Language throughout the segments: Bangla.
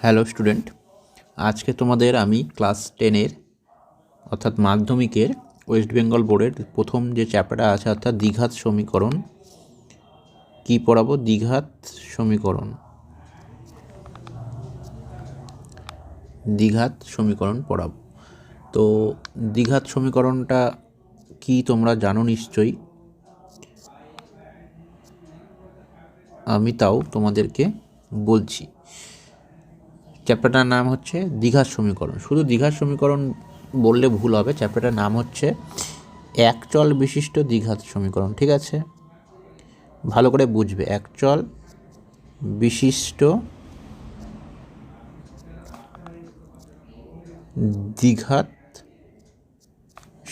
হ্যালো স্টুডেন্ট, আজকে তোমাদের আমি ক্লাস 10-এর অর্থাৎ মাধ্যমিকের ওয়েস্ট বেঙ্গল বোর্ডের প্রথম যে চ্যাপ্টারটা আছে অর্থাৎ দ্বিঘাত সমীকরণ কি পড়াবো। দ্বিঘাত সমীকরণ পড়াবো। তো দ্বিঘাত সমীকরণটা কি তোমরা জানো নিশ্চয়ই, আমি তাও তোমাদেরকে বলছি। চ্যাপ্টারটার নাম হচ্ছে দ্বিঘাত সমীকরণ। শুধু দ্বিঘাত সমীকরণ বললে ভুল হবে, চ্যাপ্টারটার নাম হচ্ছে একচল বিশিষ্ট দ্বিঘাত সমীকরণ। ঠিক আছে, ভালো করে বুঝবে। একচল বিশিষ্ট দ্বিঘাত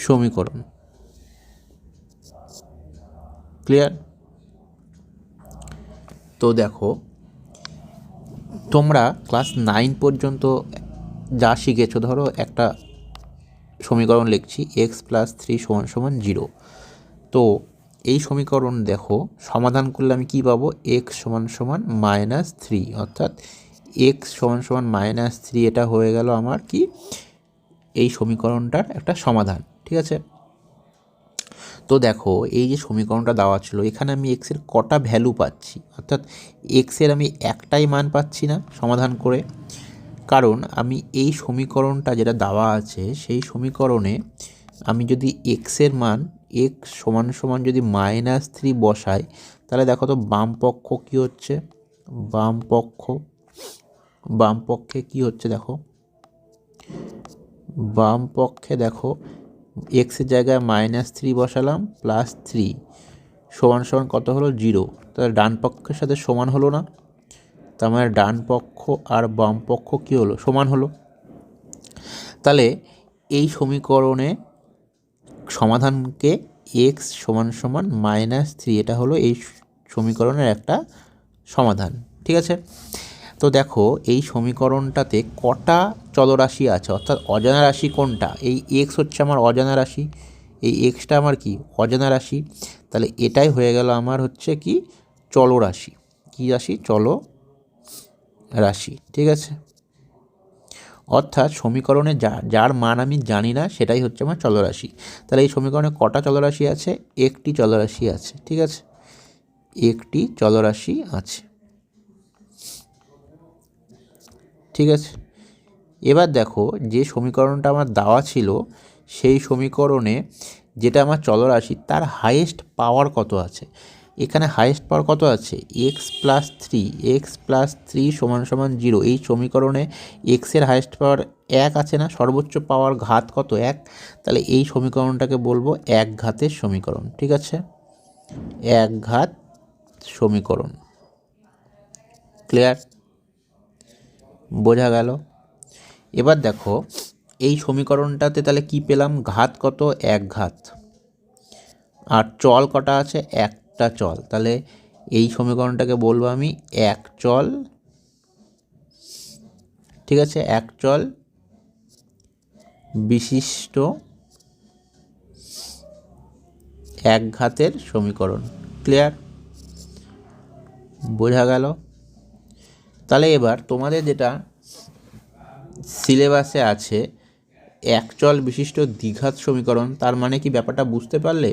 সমীকরণ। ক্লিয়ার? তো দেখো, তোমরা ক্লাস 9 পর্যন্ত যা শিখেছো, ধরো একটা সমীকরণ লিখছি x+3 = 0। তো এই সমীকরণ দেখো সমাধান করলে আমি কি পাবো, x = -3, অর্থাৎ x = -3। এটা হয়ে গেল আমার কি, এই সমীকরণটার একটা সমাধান। ঠিক আছে, তো দেখো এই যে সমীকরণটা দেওয়া ছিল, এখানে আমি x এর কটা ভ্যালু পাচ্ছি, অর্থাৎ x এর আমি একটাই মান পাচ্ছি না সমাধান করে। কারণ আমি এই সমীকরণটা যেটা দেওয়া আছে সেই সমীকরণে আমি যদি x এর মান x = যদি -3 বসাই, তাহলে দেখো তো বাম পক্ষ কী হচ্ছে, বাম পক্ষে কি হচ্ছে দেখো, বাম পক্ষে দেখো x এর জায়গায় -3 বসালাম, +3 = কত হলো, 0। তাহলে ডান পক্ষের সাথে সমান হলো না, তার মানে ডান পক্ষ আর বাম পক্ষ কী হলো, সমান হলো। তাহলে এই সমীকরণে সমাধানকে x = -3, এটা হলো এই সমীকরণের একটা সমাধান। ঠিক আছে, তো দেখো এই সমীকরণটাতে কটা চলরাশি আছে, অর্থাৎ অজানা রাশি কোনটা, এই x হচ্ছে আমার অজানা রাশি, এই xটা আমার কি অজানা রাশি। তাহলে এটাই হয়ে গেল আমার হচ্ছে কি চলরাশি। কী রাশি? চলরাশি। ঠিক আছে, অর্থাৎ সমীকরণে যার মান আমি জানি না সেটাই হচ্ছে আমার চলরাশি। তাহলে এই সমীকরণে কটা চলরাশি আছে? একটি চলরাশি আছে। ঠিক আছে, একটি চলরাশি আছে। ঠিক আছে, এবার দেখো যে সমীকরণটা আমার দেওয়া ছিল সেই সমীকরণে যেটা আমার চলরাশি তার হাইয়েস্ট পাওয়ার কত আছে। এখানে হাইয়েস্ট পাওয়ার কত আছে, x+3 = 0। এই সমীকরণে x এর হাইয়েস্ট পাওয়ার 1 আছে না, সর্বোচ্চ পাওয়ার ঘাত কত, 1। তাহলে এই সমীকরণটাকে বলবো একঘাতের সমীকরণ। ঠিক আছে, একঘাত সমীকরণ। ক্লিয়ার? বোঝা গেল? এবার দেখো এই সমীকরণটাতে তাহলে কি পেলাম, ঘাত কত, একঘাত। আর চল কটা আছে, একটা চল। তাহলে এই সমীকরণটাকে বলবো আমি একচল। ঠিক আছে, একচল বিশিষ্ট একঘাতের সমীকরণ। ক্লিয়ার? বোঝা গেল? তাহলে এবার তোমাদের যেটা সিলেবাসে আছে একচল বিশিষ্ট দ্বিঘাত সমীকরণ, তার মানে কি ব্যাপারটা বুঝতে পারলে?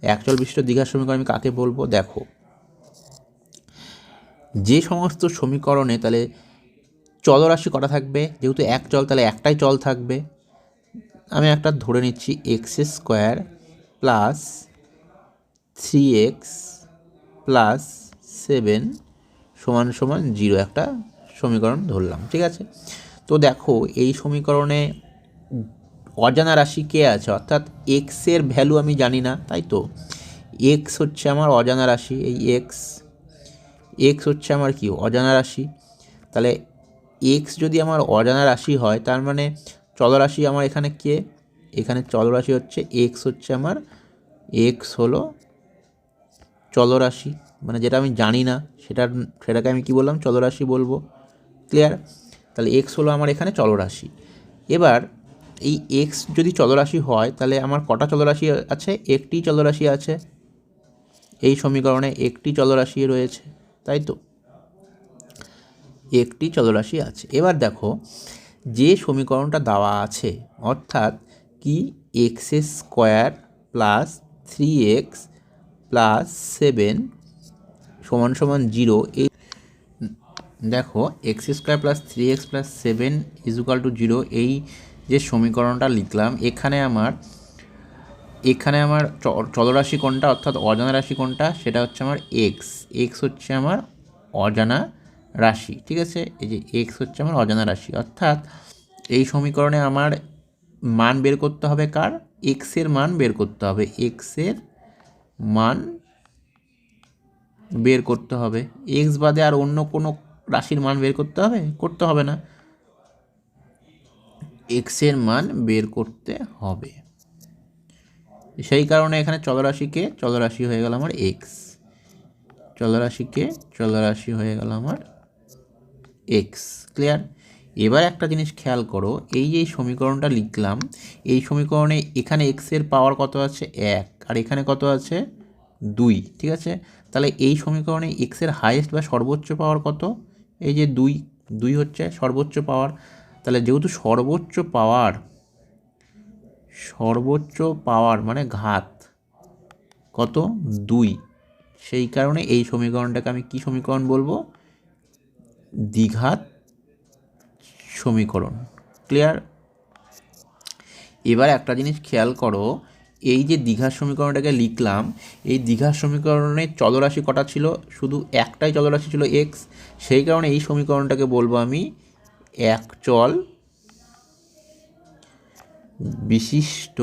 একচল বিশিষ্ট দ্বিঘাত সমীকরণ আমি কাকে বলবো, দেখো যে সমস্ত সমীকরণে তাহলে চলরাশি কটা থাকবে, যেহেতু এক চল তাহলে একটাই চল থাকবে। আমি একটা ধরে নিচ্ছি x² + 3x + 7 = 0, একটা সমীকরণ ধরলাম। ঠিক আছে, তো দেখো এই সমীকরণে অজানা রাশি কে আছে, অর্থাৎ x এর ভ্যালু আমি জানি না, তাই তো x হচ্ছে আমার অজানা রাশি। এই x হচ্ছে আমার কি অজানা রাশি। তাহলে x যদি আমার অজানা রাশি হয় তার মানে চলরাশি আমার এখানে কে, এখানে চলরাশি হচ্ছে x, হচ্ছে আমার x হলো চলরাশি, মানে যেটা আমি জানি না সেটাকে আমি কি বললাম, চলরাশি বলবো। ক্লিয়ার? তাহলে x হলো আমার এখানে চলরাশি। এবার এই x যদি চলরাশি হয় তাহলে আমার কটা চলরাশি আছে, একটি চলরাশি আছে। এই সমীকরণে একটি চলরাশি রয়েছে, তাই তো একটি চলরাশি আছে। এবার দেখো যে সমীকরণটা দেওয়া আছে অর্থাৎ কি x square plus 3x plus 7 সমান সমান 0, এই দেখো x square plus 3x plus 7 is equal to 0, এই যে সমীকরণটা লিখলাম এখানে আমার চলরাশি কোনটা অর্থাৎ অজানা রাশি কোনটা, সেটা হচ্ছে আমার এক্স হচ্ছে আমার অজানা রাশি। ঠিক আছে, এই যে এক্স হচ্ছে আমার অজানা রাশি, অর্থাৎ এই সমীকরণে আমার মান বের করতে হবে কার, এক্সের মান বের করতে হবে, এক্সের মান বের করতে হবে। এক্স বাদে আর অন্য কোনো রাশির মান বের করতে হবে না, এক্সের মান বের করতে হবে। সেই কারণে এখানে চলরাশি হয়ে গেল আমার এক্স, চলরাশি হয়ে গেল আমার এক্স। ক্লিয়ার? এবার একটা জিনিস খেয়াল করো, এই যে সমীকরণটা লিখলাম, এই সমীকরণে এখানে এক্সের পাওয়ার কত আছে 1 আর এখানে কত আছে 2। ঠিক আছে, তাহলে এই সমীকরণে এক্সের হাইয়েস্ট বা সর্বোচ্চ পাওয়ার কত, এই যে 2 হচ্ছে সর্বোচ্চ পাওয়ার। তাহলে যেহেতু সর্বোচ্চ পাওয়ার মানে ঘাত কত 2, সেই কারণে এই সমীকরণটাকে আমি কি সমীকরণ বলবো, দ্বিঘাত সমীকরণ। ক্লিয়ার? এবার একটা জিনিস খেয়াল করো, এই যে দ্বিঘাত সমীকরণটাকে লিখলাম, এই দ্বিঘাত সমীকরণে চলরাশি কটা ছিল, শুধু একটাই চলরাশি ছিল এক্স, সেই কারণে এই সমীকরণটাকে বলবো আমি এক চল বিশিষ্ট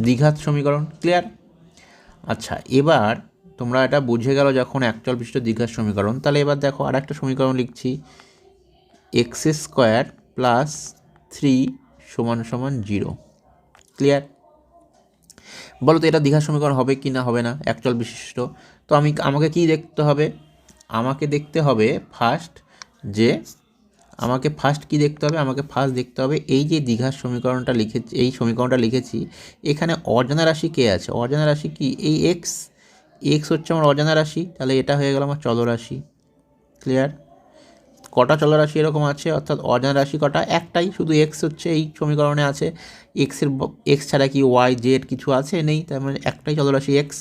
দ্বিঘাত সমীকরণ। ক্লিয়ার? আচ্ছা, এবার তোমরা এটা বুঝে গেল যখন একচল বিশিষ্ট দ্বিঘাত সমীকরণ, তাহলে এবার দেখো আর একটা সমীকরণ লিখছি, এক্স স্কোয়ার প্লাস 3 সমান সমান 0। ক্লিয়ার? বলো তো এটা দ্বিঘাত সমীকরণ হবে কি না হবে না, একচল বিশিষ্ট। তো আমাকে কি দেখতে হবে, আমাকে দেখতে হবে ফার্স্ট দেখতে হবে এই যে দ্বিঘাত সমীকরণটা লিখেছি, এই সমীকরণটা লিখেছি, এখানে অজানা রাশি কে আছে, অজানা রাশি কি এই এক্স হচ্ছে আমার অজানা রাশি, তাহলে এটা হয়ে গেল আমার চলরাশি। ক্লিয়ার? কটা চলরাশি এরকম আছে, অর্থাৎ অজানা রাশি কটা, একটাই, শুধু এক্স হচ্ছে এই সমীকরণে আছে, এক্স ছাড়া কি ওয়াই জেড কিছু আছে, নেই, তার মানে একটাই চলরাশি এক্স।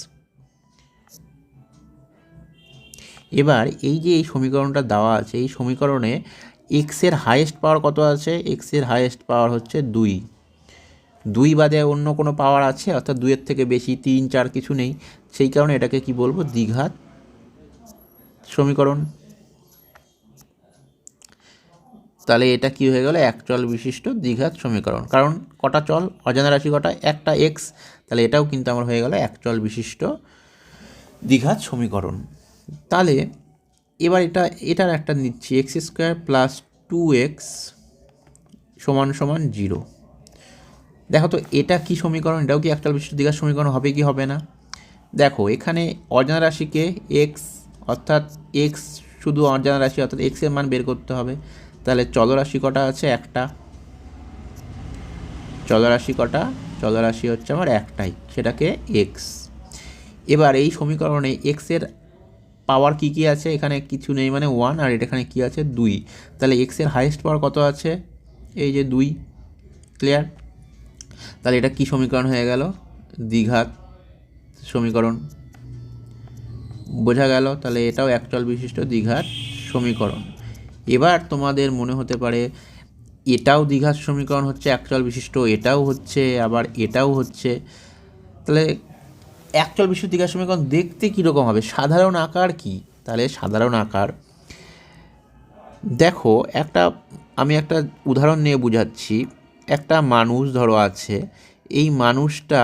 এবার এই যে এই সমীকরণটা দেওয়া আছে, এই সমীকরণে এক্সের হাইয়েস্ট পাওয়ার কত আছে, এক্সের হাইয়েস্ট পাওয়ার হচ্ছে 2 বাদে অন্য কোনো পাওয়ার আছে, অর্থাৎ 2-এর থেকে বেশি 3, 4 কিছু নেই, সেই কারণে এটাকে কি বলবো, দ্বিঘাত সমীকরণ। তাহলে এটা কি হয়ে গেল, একচল বিশিষ্ট দ্বিঘাত সমীকরণ, কারণ কটা চল, অজানা রাশি কটা, একটা এক্স, তাহলে এটাও কিন্তু আমার হয়ে গেল একচল বিশিষ্ট দ্বিঘাত সমীকরণ। তাহলে এবার এটার একটা নিচ্ছি, এক্স স্কোয়ার প্লাস 2x সমান সমান 0। দেখো তো এটা কি সমীকরণ, এটাও কি একচল বিশিষ্ট দ্বিঘাত সমীকরণ হবে কি হবে না। দেখো এখানে অজানা রাশিকে এক্স, অর্থাৎ এক্স শুধু অজানা রাশি, অর্থাৎ এক্সের মান বের করতে হবে। তাহলে চলরাশি কটা আছে, একটা, চলরাশি হচ্ছে আমার একটাই, সেটাকে এক্স। এবার এই সমীকরণে এক্সের পাওয়ার কি আছে, এখানে কিছু নেই মানে 1, আর এখানে কি আছে 2, তাহলে এক্সের হাইয়েস্ট পাওয়ার কত আছে, এই যে 2। ক্লিয়ার? তাহলে এটা কি সমীকরণ হয়ে গেল, দ্বিঘাত সমীকরণ। বোঝা গেল? তাহলে এটাও একচল বিশিষ্ট দ্বিঘাত সমীকরণ। এবার তোমাদের মনে হতে পারে এটাও দ্বিঘাত সমীকরণ হচ্ছে, একচল বিশিষ্ট, এটাও হচ্ছে, আবার এটাও হচ্ছে, তাহলে একচল বিশিষ্ট দ্বিঘাত সমীকরণ দেখতে কীরকম হবে, সাধারণ আকার কি, তাহলে সাধারণ আকার দেখো, আমি একটা উদাহরণ নিয়ে বোঝাচ্ছি। একটা মানুষ ধরো আছে, এই মানুষটা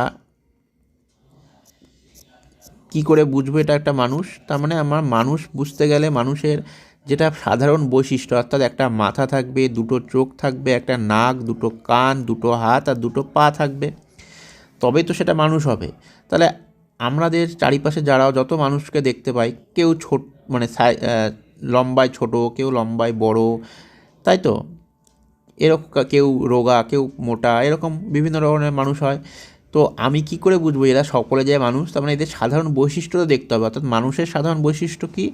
কি করে বুঝবো এটা একটা মানুষ, তার মানে আমার মানুষ বুঝতে গেলে মানুষের যেটা সাধারণ বৈশিষ্ট্য, অর্থাৎ একটা মাথা থাকবে, দুটো চোখ থাকবে, একটা নাক, দুটো কান, দুটো হাত আর দুটো পা থাকবে, তবেই তো সেটা মানুষ হবে। তাহলে আমাদের চারিপাশে যত মানুষকে দেখতে পাই, কেউ মানে লম্বায় ছোট, কেউ লম্বায় বড়, তাই তো, এরকম কেউ রোগা, কেউ মোটা, এরকম বিভিন্ন ধরনের মানুষ হয়। তো আমি কি করে বুঝবো এরা সকলে যায় মানুষ? তার মানে এদের সাধারণ বৈশিষ্ট্য দেখতে হবে। অর্থাৎ মানুষের সাধারণ বৈশিষ্ট্য কি,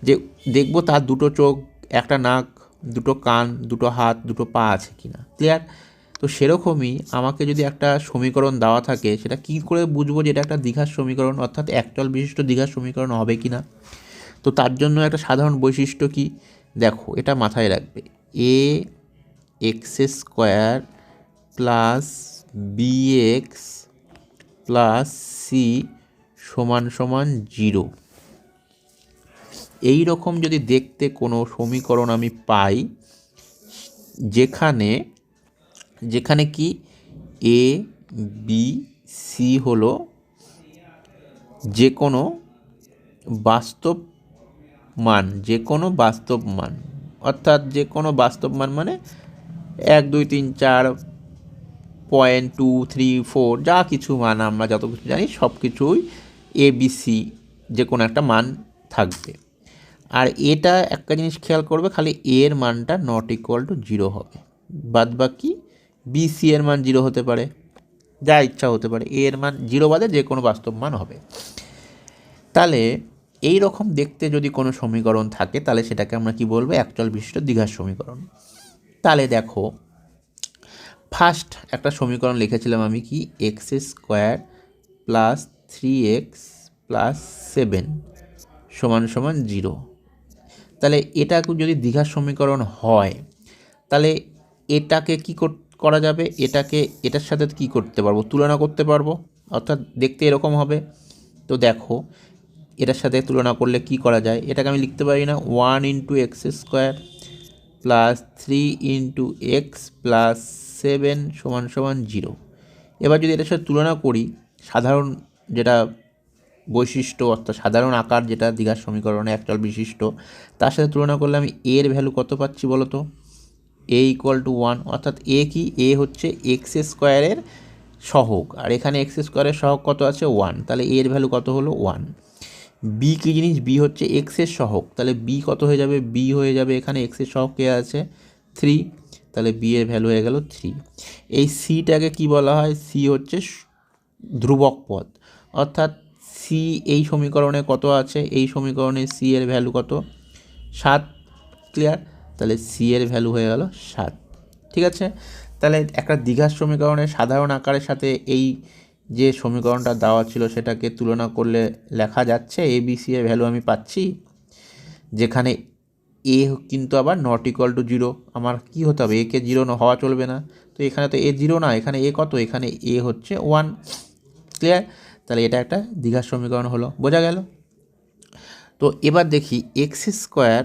যে দেখবো তার দুটো চোখ, একটা নাক, দুটো কান, দুটো হাত, দুটো পা আছে কিনা। ক্লিয়ার? তো সেরকমই আমাকে যদি একটা সমীকরণ দেওয়া থাকে, সেটা কি করে বুঝবো যে এটা একটা দ্বিঘাত সমীকরণ, অর্থাৎ একতল বিশিষ্ট দ্বিঘাত সমীকরণ হবে কি না। তো তার জন্য একটা সাধারণ বৈশিষ্ট্য কি, দেখো এটা মাথায় রাখবে, A X square plus B X plus C সমান সমান 0। এই রকম যদি দেখতে কোনো সমীকরণ আমি পাই, যেখানে যেখানে কি এ বি সি হলো যে কোনো বাস্তব মান, যে কোনো বাস্তব মান, অর্থাৎ যে কোনো বাস্তব মান মানে 1 2 3 4 পয়েন্ট 2 3 4 যা কিছু মান আমরা যত কিছু জানি সব কিছুই এ বি সি যে কোনো একটা মান থাকবে। আর এটা একটা জিনিস খেয়াল করবে, খালি এ এর মানটা নট ইকুয়াল টু 0 হবে, বাদ বাকি বি সি এর মান 0 হতে পারে, যা ইচ্ছা হতে পারে, এ এর মান 0 বাদে যে কোনো বাস্তব মান হবে। তাহলে এই রকম দেখতে যদি কোনো সমীকরণ থাকে, তাহলে সেটাকে আমরা কি বলবো, একতল বিশিষ্ট দ্বিঘাত সমীকরণ। তাহলে দেখো ফার্স্ট একটা সমীকরণ লিখেছিলাম আমি কি, x square plus 3x plus 7 সমান সমান 0। তাহলে এটা যদি দ্বিঘাত সমীকরণ হয়, তাহলে এটাকে কি করা যাবে, এটাকে এটার সাথে কি করতে পারবো, তুলনা করতে পারবো, অর্থাৎ দেখতে এরকম হবে। তো দেখো এটার সাথে তুলনা করলে কি করা যায়, এটাকে আমি লিখতে পারি না 1 into x square plus 3 into x plus 7 সমান সমান 0। এবার যদি এটার সাথে তুলনা করি, সাধারণ যেটা বৈশিষ্ট্য অর্থাৎ সাধারণ আকার যেটা দ্বিঘাত সমীকরণে একতল বিশিষ্ট, তার সাথে তুলনা করলে আমি এর ভ্যালু কত পাচ্ছি বলো তো, এ ইকুয়াল টু 1, অর্থাৎ এ কি, এ হচ্ছে এক্স স্কোয়ারের সহগ, আর এখানে এক্স স্কোয়ারের সহগ কত আছে 1, তাহলে এর ভ্যালু কত হলো 1। বি কী জিনিস, বি হচ্ছে এক্সের সহগ, তাহলে বি কত হয়ে যাবে, বি হয়ে যাবে এখানে এক্সের সহগ কে আছে 3, তাহলে বি এর ভ্যালু হয়ে গেল 3। এই সিটাকে কি বলা হয়, সি হচ্ছে ধ্রুবক পদ, অর্থাৎ সি এই সমীকরণে কত আছে, এই সমীকরণে সি এর ভ্যালু কত 7। ক্লিয়ার? তাহলে সি এর ভ্যালু হয়ে গেল 7। ঠিক আছে? তাহলে একটা দ্বিঘাত সমীকরণের সাধারণ আকারের সাথে এই যে সমীকরণটা দেওয়া ছিল সেটাকে তুলনা করলে লেখা যাচ্ছে এ বি সি এর ভ্যালু আমি পাচ্ছি, যেখানে এ কিন্তু আবার নট ইকুয়াল টু 0। আমার কি হতে হবে, এ কে 0 হওয়া চলবে না, তো এখানে তো এ 0 না, এখানে এ কত, এখানে এ হচ্ছে 1। ক্লিয়ার? তাহলে এটা একটা দ্বিঘাত সমীকরণ হলো, বোঝা গেল? তো এবার দেখি এক্স স্কোয়ার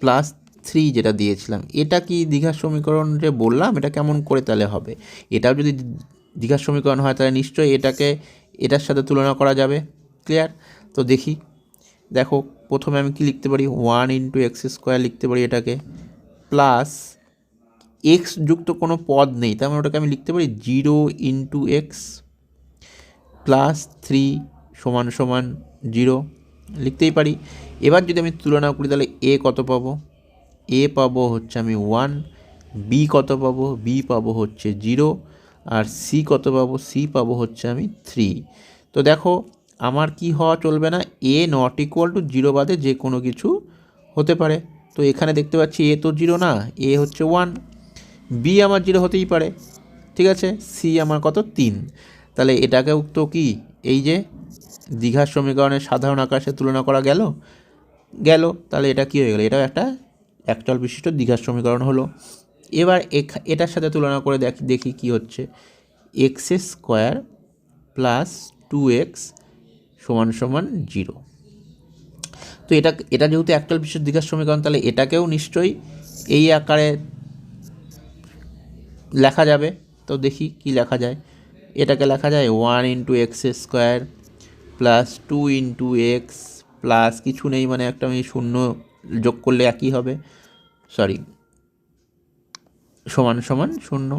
প্লাস 3 যেটা দিয়েছিলাম, এটা কি দ্বিঘাত সমীকরণ যে বললাম, এটা কেমন করে তাহলে হবে, এটাও যদি দ্বিঘাত সমীকরণ হয় তাহলে নিশ্চয়ই এটাকে এটার সাথে তুলনা করা যাবে। ক্লিয়ার? তো দেখি, দেখো প্রথমে আমি কি লিখতে পারি, 1 ইন্টু এক্স স্কোয়ার লিখতে পারি এটাকে, প্লাস এক্স যুক্ত কোনো পদ নেই, তার মানে ওটাকে আমি লিখতে পারি 0 ইন্টু এক্স প্লাস 3 সমান সমান 0 লিখতেই পারি। এবার যদি আমি তুলনা করি তাহলে এ কত পাবো, এ পাবো হচ্ছে আমি 1, বি কত পাবো, বি পাবো হচ্ছে 0, আর সি কত পাবো, সি পাবো হচ্ছে আমি 3। তো দেখো আমার কি হওয়া চলবে না, এ নট ইকুয়াল টু 0 বাদে যে কোনো কিছু হতে পারে। তো এখানে দেখতে পাচ্ছি এ তো 0 না, এ হচ্ছে 1, বি আমার 0 হতেই পারে, ঠিক আছে, সি আমার কত 3। তাহলে এটাকেও তো কি এই যে দ্বিঘাত সমীকরণের সাধারণ আকারে তুলনা করা গেল, তাহলে এটা কি হয়ে গেল, এটাও একটা একতল বিশিষ্ট দ্বিঘাত সমীকরণ হলো। এবার এটার সাথে তুলনা করে দেখি কি হচ্ছে, এক্স স্কোয়ার প্লাস 2x সমান সমান 0। তো এটা যেহেতু একতল বিশিষ্ট দ্বিঘাত সমীকরণ, তাহলে এটাকেও নিশ্চয়ই এই আকারে লেখা যাবে। তো দেখি কি লেখা যায়, এটাকে লেখা যায় 1 into x square plus 2 into x plus কিছু নেই, মানে একটা আমি শূন্য যোগ করলে একই হবে, সমান সমান 0।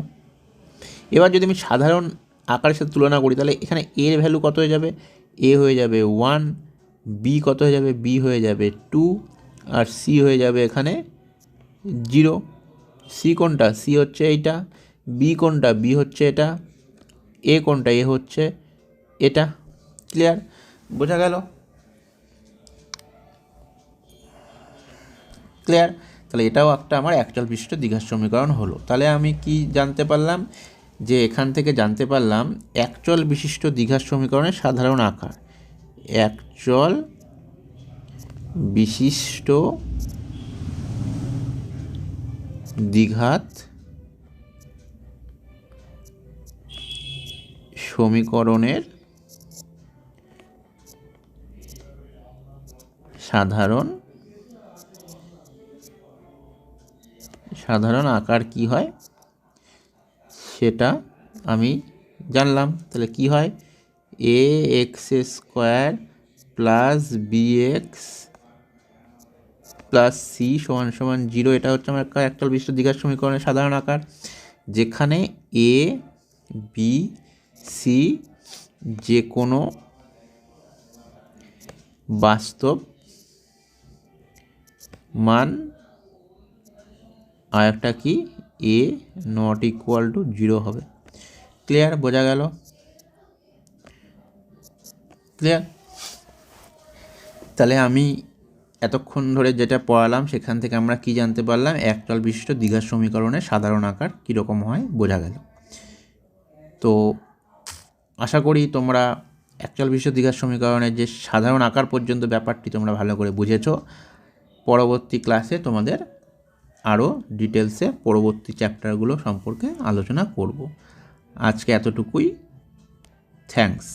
এবার যদি আমি সাধারণ আকারের সাথে তুলনা করি, তাহলে এখানে এর ভ্যালু কত হয়ে যাবে, এ হয়ে যাবে 1, বি কত হয়ে যাবে, বি হয়ে যাবে 2, আর সি হয়ে যাবে এখানে 0। সি কোনটা, সি হচ্ছে এইটা, বি কোনটা, বি হচ্ছে এটা, এ কোনটা? এ হচ্ছে এটা। ক্লিয়ার? বোঝা গেল? ক্লিয়ার? তাহলে এটাও একটা আমার একচল বিশিষ্ট দ্বিঘাত সমীকরণ হলো। তাহলে আমি কি জানতে পারলাম? যে এখান থেকে জানতে পারলাম একচল বিশিষ্ট দ্বিঘাত সমীকরণের সাধারণ আকার। একচল বিশিষ্ট দ্বিঘাত সমীকরণের সাধারণ আকার কি হয় সেটা আমি জানলাম। তাহলে কি হয়? A X square plus B X plus C সমান সমান 0। এটা হচ্ছে আমার একচল বিশিষ্ট দ্বিঘাত সমীকরণের সাধারণ আকার, যেখানে এ বি সি যে কোনো বাস্তব মান, আর একটা কি, এ নট ইকুয়াল টু 0 হবে। ক্লিয়ার? বোঝা গেল? ক্লিয়ার? তাহলে আমি এতক্ষণ ধরে যেটা পড়ালাম সেখান থেকে আমরা কি জানতে পারলাম? একচল বিশিষ্ট দ্বিঘাত সমীকরণের সাধারণ আকার কীরকম হয় বোঝা গেল। তো আশা করি তোমরা একচল বিশিষ্ট দ্বিঘাত সমীকরণের যে সাধারণ আকার পর্যন্ত ব্যাপারটি তোমরা ভালো করে বুঝেছো। পরবর্তী ক্লাসে তোমাদের আরও ডিটেলসে পরবর্তী চ্যাপ্টারগুলো সম্পর্কে আলোচনা করব। আজকে এতটুকুই। থ্যাঙ্কস।